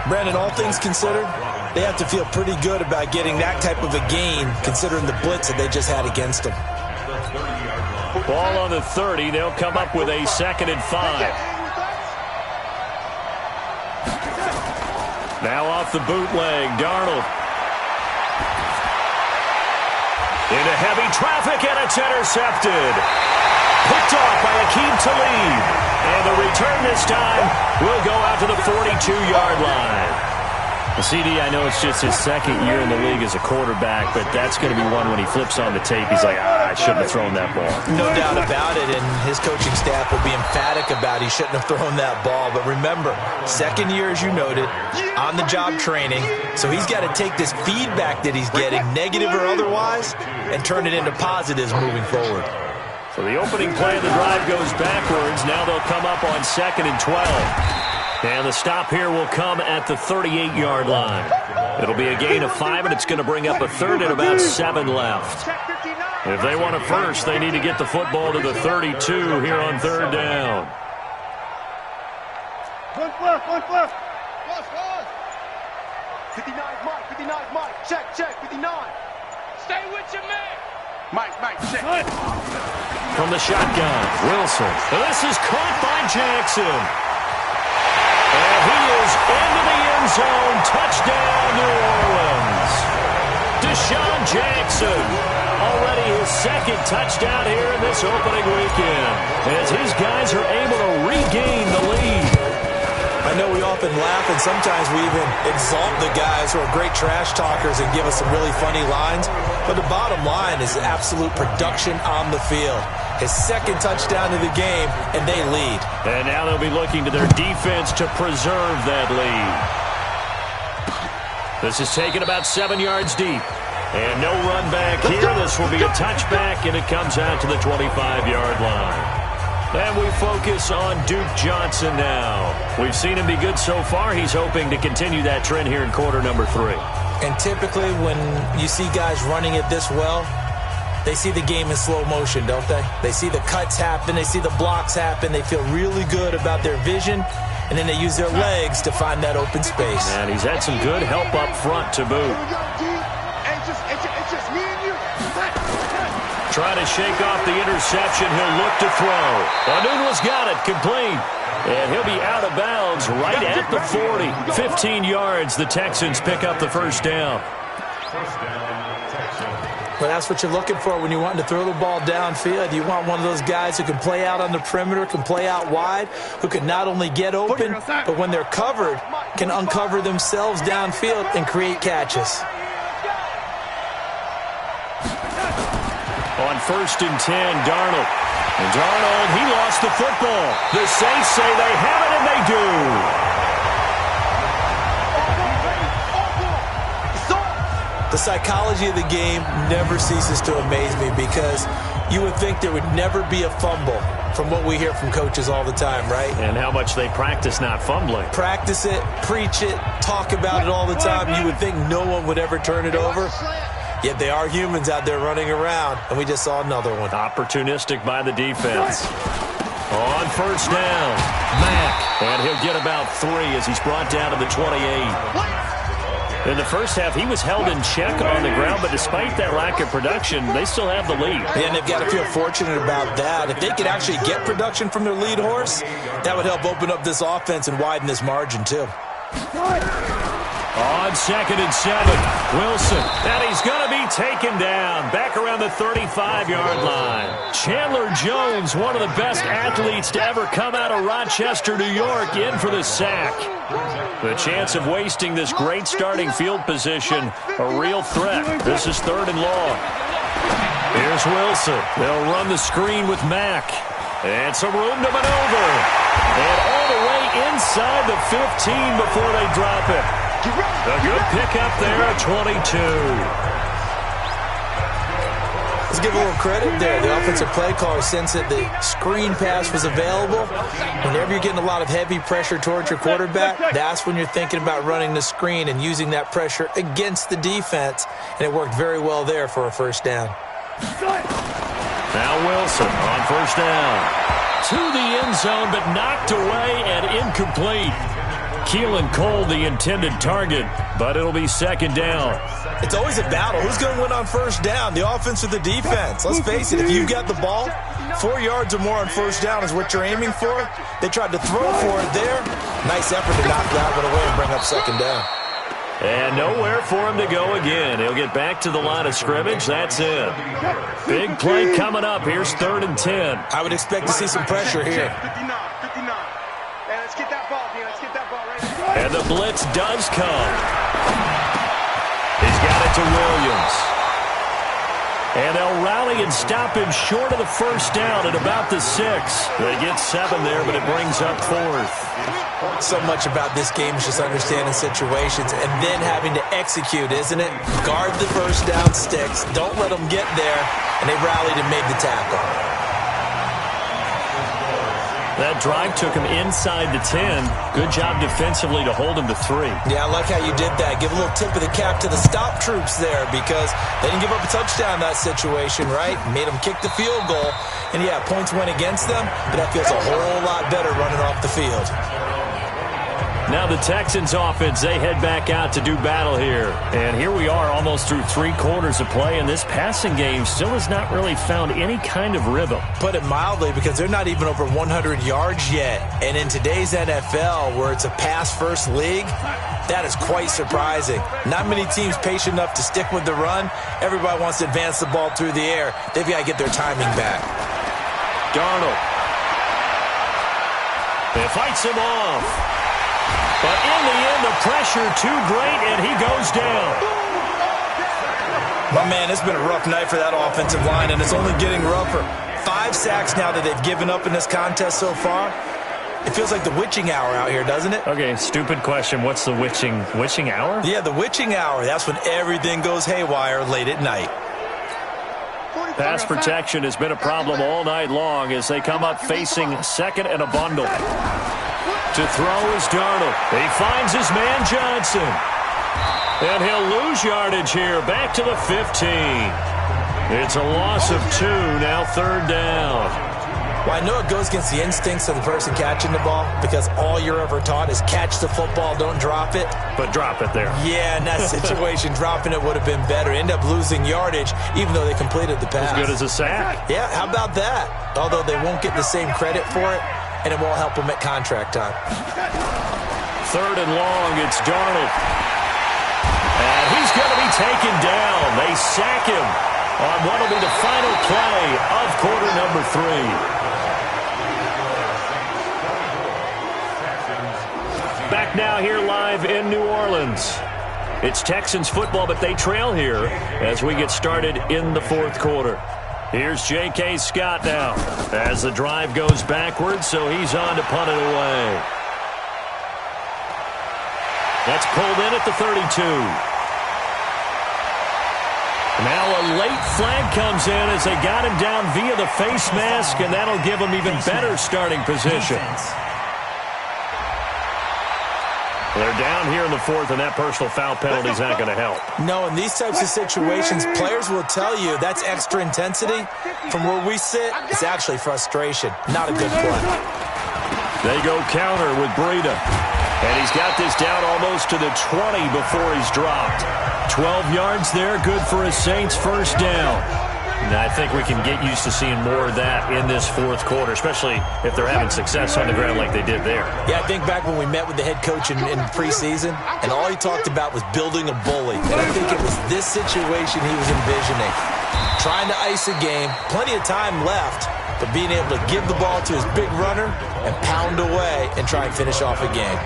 Brandon, all things considered, they have to feel pretty good about getting that type of a gain considering the blitz that they just had against them. Ball on the 30. They'll come up with a 2nd and 5. Now off the bootleg, Darnold. Into heavy traffic, and it's intercepted. Picked off by Akeem Talib. And the return this time will go out to the 42-yard line. CD, I know it's just his second year in the league as a quarterback, but that's going to be one when he flips on the tape. He's like, I shouldn't have thrown that ball. No doubt about it, and his coaching staff will be emphatic about he shouldn't have thrown that ball. But remember, second year, as you noted, on-the-job training, so he's got to take this feedback that he's getting, negative or otherwise, and turn it into positives moving forward. So the opening play of the drive goes backwards. Now they'll come up on 2nd and 12. And the stop here will come at the 38-yard line. It'll be a gain of 5, and it's going to bring up a 3rd and about 7 left. If they want a first, they need to get the football to the 32 here on 3rd down. One flip. 59, Mike. Check, 59. Stay with your man. Mike, check. From the shotgun, Wilson. This is caught by Jackson. And he is into the end zone. Touchdown, New Orleans. Deshaun Jackson, already his 2nd touchdown here in this opening weekend, as his guys are able to regain the lead. I know we often laugh, and sometimes we even exalt the guys who are great trash talkers and give us some really funny lines. But the bottom line is absolute production on the field. His 2nd touchdown of the game, and they lead. And now they'll be looking to their defense to preserve that lead. This is taken about 7 yards deep. And no run back here. This will be a touchback, and it comes out to the 25-yard line. And we focus on Duke Johnson now. We've seen him be good so far. He's hoping to continue that trend here in quarter number 3. And typically when you see guys running it this well, they see the game in slow motion, don't they? They see the cuts happen. They see the blocks happen. They feel really good about their vision. And then they use their legs to find that open space. And he's had some good help up front to boot. It's just me and you. Trying to shake off the interception. He'll look to throw. Onunwa's got it. Complete. And he'll be out of bounds right at the 40. 15 yards. The Texans pick up the first down. Well, that's what you're looking for when you want to throw the ball downfield. You want one of those guys who can play out on the perimeter, can play out wide, who can not only get open, but when they're covered, can uncover themselves downfield and create catches. On 1st and 10, Darnold. And Darnold, he lost the football. The Saints say they have it, and they do. The psychology of the game never ceases to amaze me because you would think there would never be a fumble from what we hear from coaches all the time, right? And how much they practice not fumbling. Practice it, preach it, talk about it all the time. You would think no one would ever turn it over. Yet they are humans out there running around, and we just saw another one. Opportunistic by the defense. On 1st down, Mack. And he'll get about 3 as he's brought down to the 28. In the first half, he was held in check on the ground, but despite that lack of production, they still have the lead. And they've got to feel fortunate about that. If they could actually get production from their lead horse, that would help open up this offense and widen this margin, too. On 2nd and 7, Wilson. And he's going to be taken down back around the 35-yard line. Chandler Jones, one of the best athletes to ever come out of Rochester, New York, in for the sack. The chance of wasting this great starting field position, a real threat. This is 3rd and long. Here's Wilson. They'll run the screen with Mack. And some room to maneuver. And all the way inside the 15 before they drop it. A good pickup there at 22. Let's give a little credit there. The offensive play caller sensed that the screen pass was available. Whenever you're getting a lot of heavy pressure towards your quarterback, that's when you're thinking about running the screen and using that pressure against the defense. And it worked very well there for a 1st down. Now Wilson on 1st down. To the end zone, but knocked away and incomplete. Keelan Cole, the intended target, but it'll be 2nd down. It's always a battle. Who's going to win on 1st down, the offense or the defense? Let's face it, if you've got the ball, 4 yards or more on 1st down is what you're aiming for. They tried to throw for it there. Nice effort to knock that one away and bring up 2nd down. And nowhere for him to go again. He'll get back to the line of scrimmage. That's it. Big play coming up. Here's 3rd and 10. I would expect to see some pressure here. 59. Let's get that ball, Dean. Let's get that ball right now. And the blitz does come. He's got it to Williams. And they'll rally and stop him short of the 1st down at about the 6. They get 7 there, but it brings up 4th. So much about this game is just understanding situations and then having to execute, isn't it? Guard the 1st down sticks. Don't let them get there. And they rallied and made the tackle. That drive took him inside the 10. Good job defensively to hold him to 3. Yeah, I like how you did that. Give a little tip of the cap to the stop troops there because they didn't give up a touchdown in that situation, right? Made them kick the field goal. And, yeah, points went against them, but that feels a whole lot better running off the field. Now the Texans offense, they head back out to do battle here. And here we are almost through 3 quarters of play, and this passing game still has not really found any kind of rhythm. Put it mildly, because they're not even over 100 yards yet. And in today's NFL, where it's a pass-first league, that is quite surprising. Not many teams patient enough to stick with the run. Everybody wants to advance the ball through the air. They've got to get their timing back. Darnold. It fights him off. But in the end, the pressure too great, and he goes down. My man, it's been a rough night for that offensive line, and it's only getting rougher. 5 sacks now that they've given up in this contest so far. It feels like the witching hour out here, doesn't it? Okay, stupid question. What's the witching hour? Yeah, the witching hour. That's when everything goes haywire late at night. Pass protection has been a problem all night long as they come up facing 2nd and a bundle. To throw is Darnold. He finds his man Johnson. And he'll lose yardage here. Back to the 15. It's a loss of 2. Now 3rd down. Well, I know it goes against the instincts of the person catching the ball because all you're ever taught is catch the football, don't drop it. But drop it there. Yeah, in that situation, dropping it would have been better. End up losing yardage even though they completed the pass. As good as a sack. Yeah, how about that? Although they won't get the same credit for it, and it won't help them at contract time. 3rd and long, it's Darnold. And he's going to be taken down. They sack him. on what will be the final play of quarter number 3. Back now here live in New Orleans. It's Texans football, but they trail here as we get started in the fourth quarter. Here's J.K. Scott now as the drive goes backwards, so he's on to punt it away. That's pulled in at the 32. Now a late flag comes in as they got him down via the face mask, and that'll give him even better starting position. They're down here in the fourth, and that personal foul penalty is not going to help. No, in these types of situations, players will tell you that's extra intensity. From where we sit, it's actually frustration. Not a good play. They go counter with Breida. And he's got this down almost to the 20 before he's dropped. 12 yards there, good for a Saints first down. And I think we can get used to seeing more of that in this fourth quarter, especially if they're having success on the ground like they did there. Yeah, I think back when we met with the head coach in preseason, and all he talked about was building a bully. And I think it was this situation he was envisioning. Trying to ice a game, plenty of time left, but being able to give the ball to his big runner and pound away and try and finish off a game.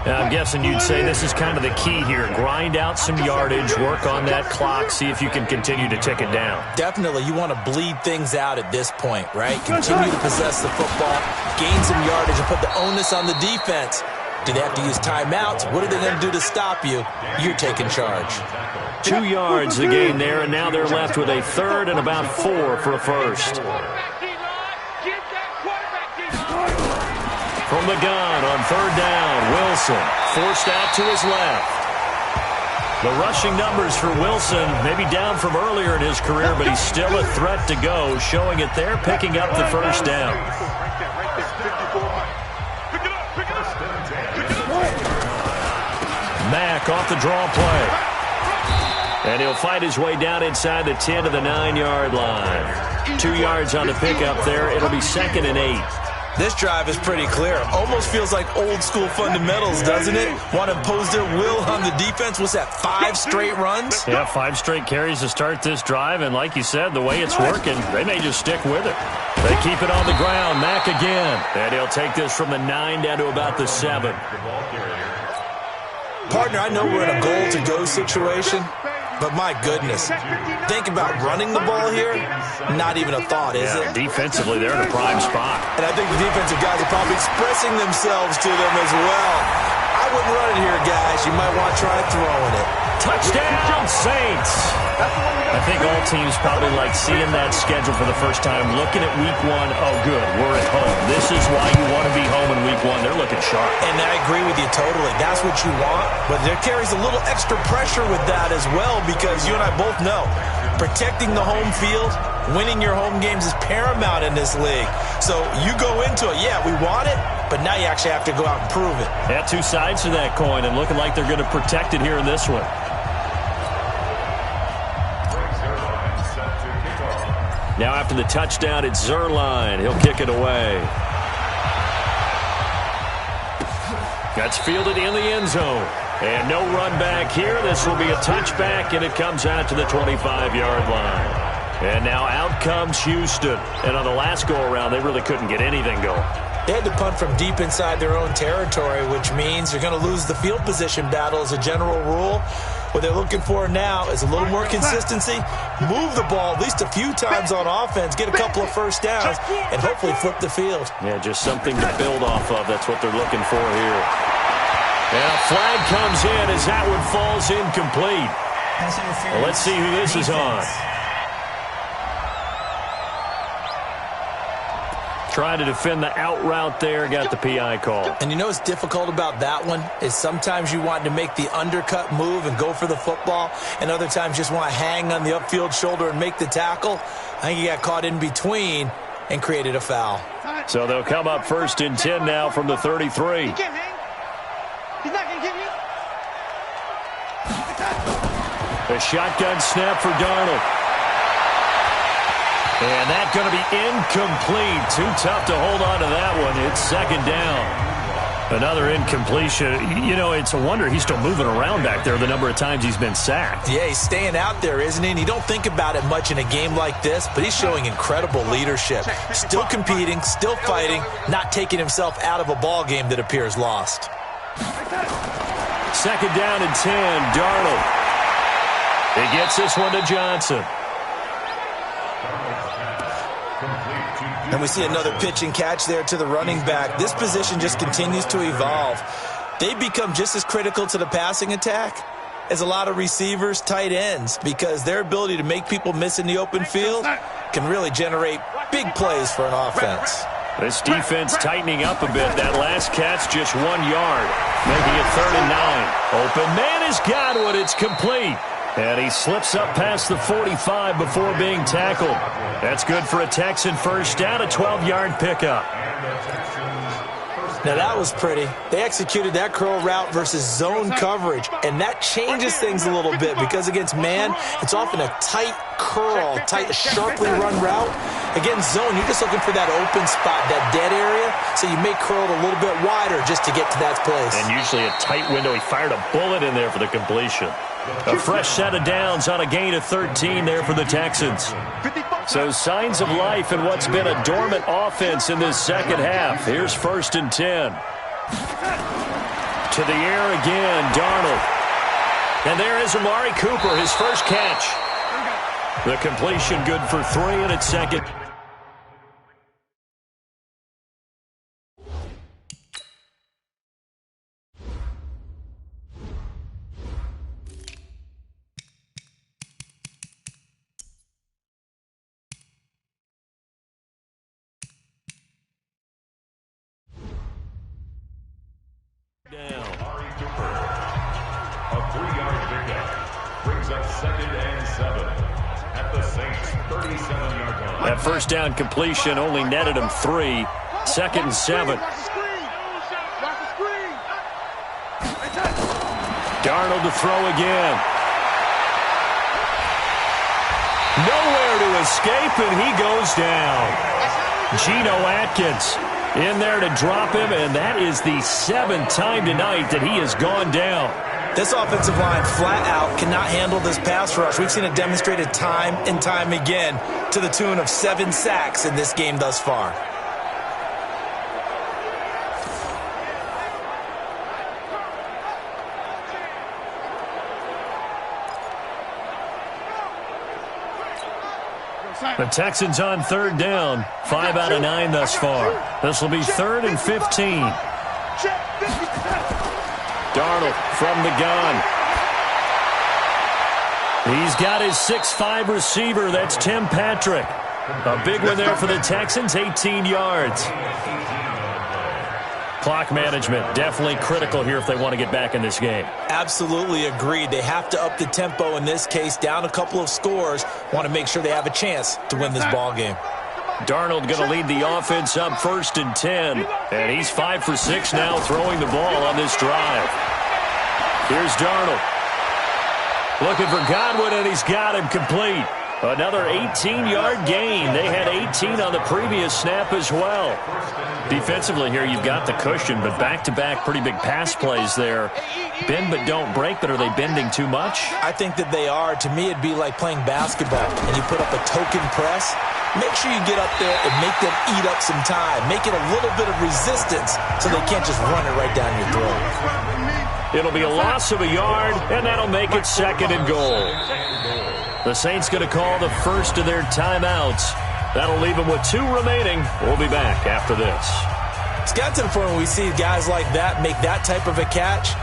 I'm guessing you'd say this is kind of the key here. Grind out some yardage, work on that clock, see if you can continue to tick it down. Definitely. You want to bleed things out at this point, right? Continue to possess the football, gain some yardage, and put the onus on the defense. Do they have to use timeouts? What are they going to do to stop you? You're taking charge. 2 yards the gain there, and now they're left with a third and about 4 for a first. From the gun on third down, Wilson forced out to his left. The rushing numbers for Wilson maybe down from earlier in his career, but he's still a threat to go, showing it there, picking up the first down. Mack off the draw play. And he'll fight his way down inside the 10 to the 9-yard line. 2 yards on the pickup there. It'll be 2nd and 8. This drive is pretty clear. Almost feels like old school fundamentals, doesn't it? Want to impose their will on the defense. What's that, 5 straight runs? Yeah, 5 straight carries to start this drive. And like you said, the way it's working, they may just stick with it. They keep it on the ground. Mack again. And he'll take this from the 9 down to about the 7. Partner, I know we're in a goal-to-go situation, but my goodness, think about running the ball here. Not even a thought, is it? Defensively, they're in a prime spot. And I think the defensive guys are probably expressing themselves to them as well. I wouldn't run it here, guys. You might want to try throwing it. Touchdown, Saints! I think all teams probably like seeing that schedule for the first time, looking at week 1. Oh, good, we're at home. This is why you want to be home in week 1. They're looking sharp. And I agree with you totally. That's what you want. But there carries a little extra pressure with that as well, because you and I both know protecting the home field, winning your home games is paramount in this league. So you go into it, yeah, we want it, but now you actually have to go out and prove it. Yeah, 2 sides to that coin, and looking like they're going to protect it here in this one. Now after the touchdown, it's Zuerlein. He'll kick it away. That's fielded in the end zone. And no run back here. This will be a touchback, and it comes out to the 25-yard line. And now out comes Houston. And on the last go-around, they really couldn't get anything going. They had to punt from deep inside their own territory, which means you're going to lose the field position battle as a general rule. What they're looking for now is a little more consistency, move the ball at least a few times on offense, get a couple of first downs, and hopefully flip the field. Yeah, just something to build off of. That's what they're looking for here. And a flag comes in as that one falls incomplete. Well, let's see who this is on. Trying to defend the out route there, got the PI call. And you know what's difficult about that one is sometimes you want to make the undercut move and go for the football, and other times just want to hang on the upfield shoulder and make the tackle. I think he got caught in between and created a foul. So they'll come up 1st and 10 now from the 33. He can't hang. He's not going to give you. A shotgun snap for Darnold. And that's going to be incomplete. Too tough to hold on to that one. It's 2nd down. Another incompletion. You know, it's a wonder he's still moving around back there the number of times he's been sacked. Yeah, he's staying out there, isn't he? And you don't think about it much in a game like this, but he's showing incredible leadership. Still competing, still fighting, not taking himself out of a ball game that appears lost. Second down and 10, Darnold. He gets this one to Johnson. And we see another pitch and catch there to the running back. This position just continues to evolve. They become just as critical to the passing attack as a lot of receivers, tight ends, because their ability to make people miss in the open field can really generate big plays for an offense. This defense tightening up a bit. That last catch just 1 yard, making it 3rd and 9. Open man has got one. It's complete. And he slips up past the 45 before being tackled. That's good for a Texan first down, a 12-yard pickup. Now that was pretty. They executed that curl route versus zone coverage, and that changes things a little bit because against man, it's often a tight curl, tight, sharply run route. Against zone, you're just looking for that open spot, that dead area, so you may curl it a little bit wider just to get to that place. And usually a tight window. He fired a bullet in there for the completion. A fresh set of downs on a gain of 13 there for the Texans. So signs of life in what's been a dormant offense in this second half. Here's 1st and 10. To the air again, Darnold. And there is Amari Cooper, his first catch. The completion good for 3, and it's second. A 3-yard pickup brings up 2nd and 7 at the Saints' 37-yard line. That first down completion only netted him 3. 2nd and 7. Darnold to throw again. Nowhere to escape, and he goes down. Geno Atkins in there to drop him, and that is the 7th time tonight that he has gone down. This offensive line flat out cannot handle this pass rush. We've seen it demonstrated time and time again to the tune of 7 sacks in this game thus far. The Texans on 3rd down. 5 out of 9 thus far. This will be 3rd and 15. Darnold from the gun. He's got his 6'5 receiver. That's Tim Patrick. A big one there for the Texans, 18 yards. Clock management definitely critical here if they want to get back in this game. Absolutely agreed. They have to up the tempo in this case, down a couple of scores. Want to make sure they have a chance to win this ball game. Darnold going to lead the offense up 1st and 10. And he's 5 for 6 now throwing the ball on this drive. Here's Darnold. Looking for Godwin, and he's got him complete. Another 18-yard gain. They had 18 on the previous snap as well. Defensively here, you've got the cushion, but back-to-back pretty big pass plays there. Bend but don't break, but are they bending too much? I think that they are. To me, it'd be like playing basketball, and you put up a token press. Make sure you get up there and make them eat up some time. Make it a little bit of resistance so they can't just run it right down your throat. It'll be a loss of a yard, and that'll make it 2nd and goal. The Saints going to call the first of their timeouts. That'll leave them with 2 remaining. We'll be back after this. It's got to the point when we see guys like that make that type of a catch.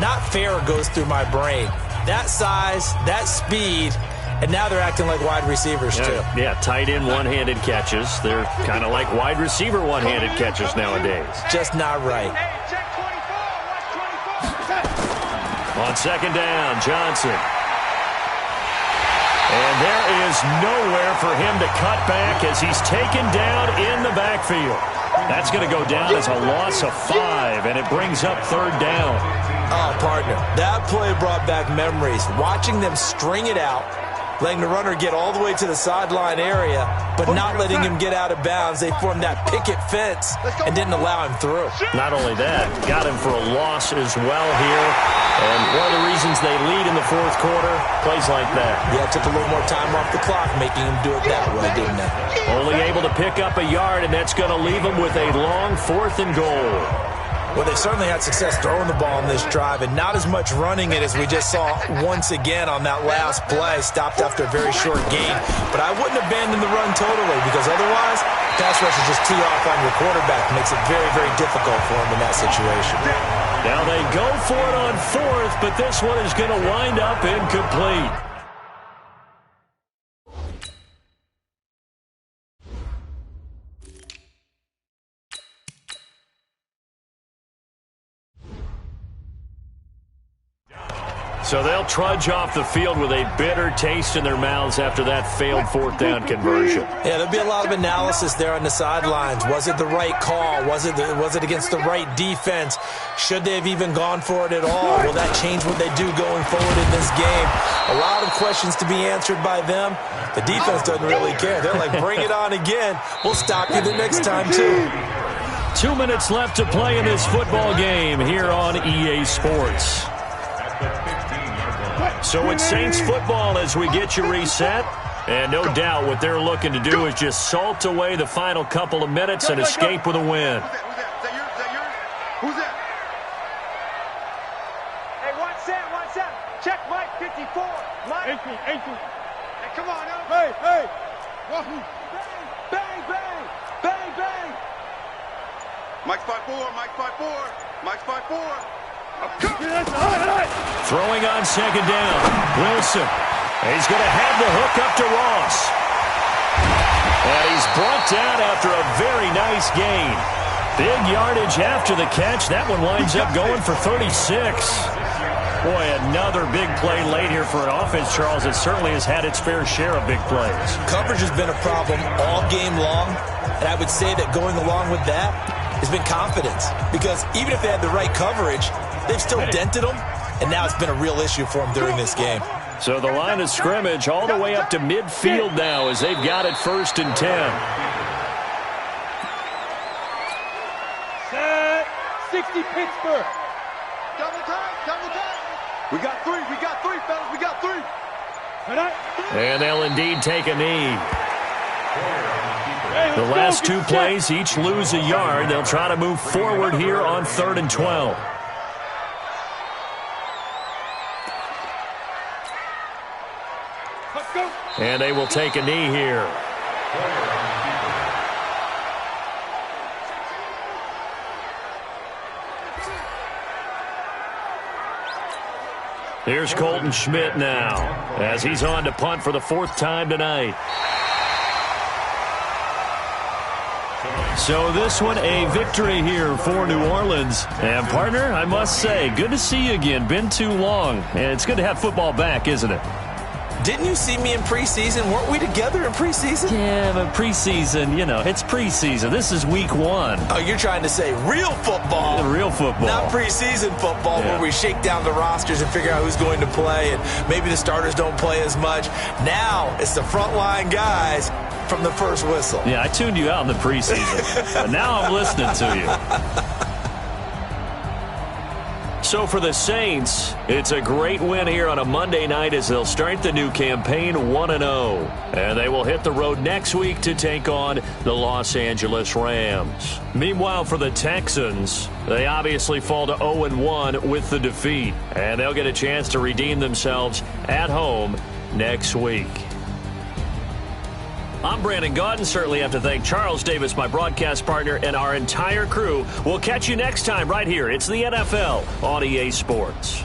Not fair goes through my brain. That size, that speed, and now they're acting like wide receivers too. Yeah, tight end one-handed catches. They're kind of like wide receiver one-handed catches nowadays. Just not right. On 2nd down, Johnson. And there is nowhere for him to cut back as he's taken down in the backfield. That's going to go down as a loss of 5, and it brings up 3rd down. Oh, partner, that play brought back memories. Watching them string it out, letting the runner get all the way to the sideline area, but not letting him get out of bounds. They formed that picket fence and didn't allow him through. Not only that, got him for a loss as well here. And one of the reasons they lead in the fourth quarter, plays like that. Yeah, it took a little more time off the clock, making him do it that way, didn't it? Only able to pick up a yard, and that's going to leave him with a long 4th and goal. Well, they certainly had success throwing the ball on this drive, and not as much running it as we just saw once again on that last play. Stopped after a very short gain. But I wouldn't abandon the run totally, because otherwise, pass rush is just tee off on your quarterback. Makes it very, very difficult for him in that situation. Now they go for it on 4th, but this one is going to wind up incomplete. So they'll trudge off the field with a bitter taste in their mouths after that failed 4th down conversion. Yeah, there'll be a lot of analysis there on the sidelines. Was it the right call? Was it against the right defense? Should they have even gone for it at all? Will that change what they do going forward in this game? A lot of questions to be answered by them. The defense doesn't really care. They're like, bring it on again. We'll stop you the next time, too. 2 minutes left to play in this football game here on EA Sports. So it's Saints football as we get you reset. And no doubt what they're looking to do is just salt away the final couple of minutes and escape with a win. Who's that? Hey, what's that? Check Mike 54. Mike. 18. Hey, come on now. Hey. Bang, bang, bang, bang, bang. Mike's 5'4", Mike's 5'4". Throwing on second down. Wilson. He's going to have the hook up to Ross. And he's brought down after a very nice gain. Big yardage after the catch. That one winds up going for 36. Boy, another big play late here for an offense, Charles. It certainly has had its fair share of big plays. Coverage has been a problem all game long, and I would say that going along with that has been confidence. Because even if they had the right coverage, they've still dented them, and now it's been a real issue for them during this game. So the line of scrimmage all the way up to midfield now as they've got it 1st and 10. Set. 60 Pittsburgh. Double time. We got three, fellas. We got three. And they'll indeed take a knee. The last 2 plays each lose a yard. They'll try to move forward here on 3rd and 12. And they will take a knee here. Here's Colton Schmidt now as he's on to punt for the 4th time tonight. So this one a victory here for New Orleans. And partner, I must say, good to see you again. Been too long. And it's good to have football back, isn't it? Didn't you see me in preseason? Weren't we together in preseason? Yeah, but preseason, it's preseason. This is week 1. Oh, you're trying to say real football. Real football. Not preseason football where we shake down the rosters and figure out who's going to play, and maybe the starters don't play as much. Now it's the frontline guys from the first whistle. Yeah, I tuned you out in the preseason, but now I'm listening to you. So for the Saints, it's a great win here on a Monday night as they'll start the new campaign 1-0. And they will hit the road next week to take on the Los Angeles Rams. Meanwhile, for the Texans, they obviously fall to 0-1 with the defeat. And they'll get a chance to redeem themselves at home next week. I'm Brandon Gaudin. Certainly have to thank Charles Davis, my broadcast partner, and our entire crew. We'll catch you next time right here. It's the NFL on EA Sports.